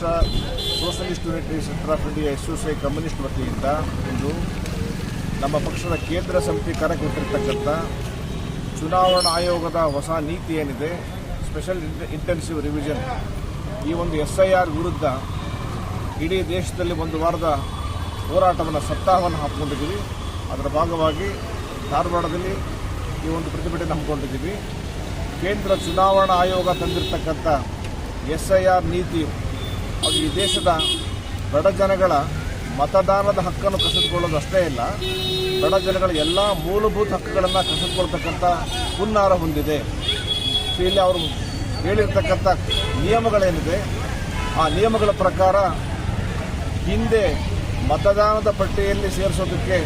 Morcha socialist unitary centre of India SUSI communist ವತಿಯಿಂದ ಇಂದು ನಮ್ಮ ಪಕ್ಷದ ಕೇಂದ್ರ ಸಮಿತಿ ಕಾರ್ಯಕರ್ತರಿರ್ತಕ್ಕಂಥ ಚುನಾವಣಾ ಆಯೋಗದ ಹೊಸ ನೀತಿ ಏನಿದೆ, ಸ್ಪೆಷಲ್ ಇಂಟೆನ್ಸಿವ್ ರಿವಿಷನ್, ಈ ಒಂದು SIR ವಿರುದ್ಧ ಇಡೀ ದೇಶದಲ್ಲಿ ಒಂದು ವಾರದ ಹೋರಾಟವನ್ನು ಸಪ್ತಾಹವನ್ನು ಹಾಕಿಕೊಂಡಿದ್ದೀವಿ. ಅದರ ಭಾಗವಾಗಿ ಧಾರವಾಡದಲ್ಲಿ ಈ ಒಂದು ಪ್ರತಿಭಟನೆ ಹಮ್ಮಿಕೊಂಡಿದ್ದೀವಿ. ಕೇಂದ್ರ ಚುನಾವಣಾ ಆಯೋಗ ತಂದಿರತಕ್ಕಂಥ SIR ನೀತಿ ಅದು ಈ ದೇಶದ ಬಡ ಜನಗಳ ಮತದಾನದ ಹಕ್ಕನ್ನು ಕಸಿದುಕೊಳ್ಳೋದು ಅಷ್ಟೇ ಇಲ್ಲ, ಬಡ ಜನಗಳ ಎಲ್ಲ ಮೂಲಭೂತ ಹಕ್ಕುಗಳನ್ನು ಕಸಿದುಕೊಳ್ತಕ್ಕಂಥ ಹುನ್ನಾರ ಹೊಂದಿದೆ. ಇಲ್ಲಿ ಅವರು ಹೇಳಿರ್ತಕ್ಕಂಥ ನಿಯಮಗಳೇನಿದೆ, ಆ ನಿಯಮಗಳ ಪ್ರಕಾರ ಹಿಂದೆ ಮತದಾನದ ಪಟ್ಟಿಯಲ್ಲಿ ಸೇರಿಸೋದಕ್ಕೆ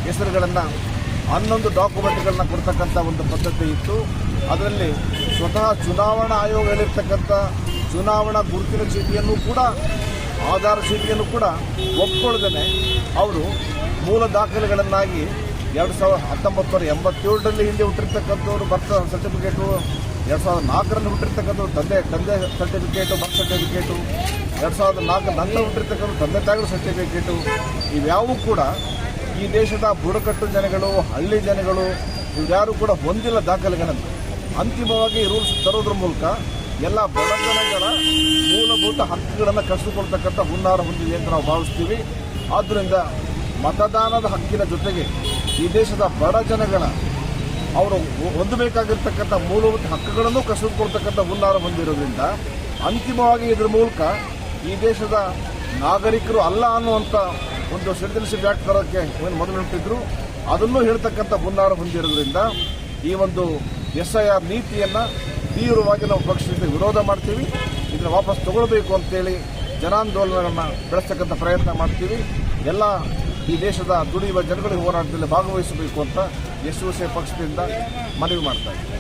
ಹೆಸರುಗಳನ್ನು 11 ಡಾಕ್ಯುಮೆಂಟ್ಗಳನ್ನ ಕೊಡ್ತಕ್ಕಂಥ ಒಂದು ಪದ್ಧತಿ ಇತ್ತು. ಅದರಲ್ಲಿ ಸ್ವತಃ ಚುನಾವಣಾ ಆಯೋಗ ಹೇಳಿರ್ತಕ್ಕಂಥ ಚುನಾವಣಾ ಗುರುತಿನ ಚೀಟಿಯನ್ನು ಕೂಡ, ಆಧಾರ್ ಚೀಟಿಯನ್ನು ಕೂಡ ಒಪ್ಪಿಕೊಳ್ಳದೇನೆ ಅವರು ಮೂಲ ದಾಖಲೆಗಳನ್ನಾಗಿ 1987ರಲ್ಲಿ ಹಿಂದೆ ಹುಟ್ಟಿರ್ತಕ್ಕಂಥವ್ರು ಬರ್ತ್ ಸರ್ಟಿಫಿಕೇಟು, 2004ರಲ್ಲಿ ಹುಟ್ಟಿರ್ತಕ್ಕಂಥವ್ರು ತಂದೆ ಸರ್ಟಿಫಿಕೇಟು, ಬರ್ತ್ ಸರ್ಟಿಫಿಕೇಟು, 2004 ನಂತರ ಹುಟ್ಟಿರ್ತಕ್ಕಂಥ ತಂದೆ ತಾಯಿಗಳ ಸರ್ಟಿಫಿಕೇಟು, ಇವ್ಯಾವೂ ಕೂಡ ಈ ದೇಶದ ಬುಡಕಟ್ಟು ಜನಗಳು, ಹಳ್ಳಿ ಜನಗಳು ಇವ್ಯಾರು ಕೂಡ ಹೊಂದಿಲ್ಲ ದಾಖಲೆಗಳನ್ನು. ಅಂತಿಮವಾಗಿ ರೂಲ್ಸ್ ತರೋದ್ರ ಮೂಲಕ ಎಲ್ಲ ಬಡ ಜನಗಳ ಮೂಲಭೂತ ಹಕ್ಕುಗಳನ್ನು ಕಸಿದುಕೊಳ್ತಕ್ಕಂಥ ಹುನ್ನಾರ ಹೊಂದಿದೆ ಅಂತ ನಾವು ಭಾವಿಸ್ತೀವಿ. ಆದ್ದರಿಂದ ಮತದಾನದ ಹಕ್ಕಿನ ಜೊತೆಗೆ ಈ ದೇಶದ ಬಡ ಜನಗಳ ಅವರು ಹೊಂದಬೇಕಾಗಿರ್ತಕ್ಕಂಥ ಮೂಲಭೂತ ಹಕ್ಕುಗಳನ್ನು ಕಸಿದುಕೊಳ್ತಕ್ಕಂಥ ಹುನ್ನಾರ ಹೊಂದಿರೋದ್ರಿಂದ ಅಂತಿಮವಾಗಿ ಇದರ ಮೂಲಕ ಈ ದೇಶದ ನಾಗರಿಕರು ಅಲ್ಲ ಅನ್ನುವಂಥ ಒಂದು ಸಿಟಿಜನ್ಶಿಪ್ ಆಕ್ಟ್ ತರೋಕ್ಕೆ ಮೊದಲು ಹೊರಟಿದ್ರು, ಅದನ್ನು ಹೇಳ್ತಕ್ಕಂಥ ಹುನ್ನಾರ ಹೊಂದಿರೋದ್ರಿಂದ ಈ ಒಂದು SIR ನೀತಿಯನ್ನು ತೀವ್ರವಾಗಿ ನಾವು ಪಕ್ಷದಿಂದ ವಿರೋಧ ಮಾಡ್ತೀವಿ. ಇದನ್ನು ವಾಪಸ್ ತಗೊಳ್ಬೇಕು ಅಂತೇಳಿ ಜನಾಂದೋಲನವನ್ನು ಬೆಳೆಸ್ತಕ್ಕಂಥ ಪ್ರಯತ್ನ ಮಾಡ್ತೀವಿ. ಎಲ್ಲ ಈ ದೇಶದ ದುಡಿಯುವ ಜನಗಳಿಗೆ ಹೋರಾಟದಲ್ಲಿ ಭಾಗವಹಿಸಬೇಕು ಅಂತ SUSI ಪಕ್ಷದಿಂದ ಮನವಿ ಮಾಡ್ತಾ ಇದ್ದೀವಿ.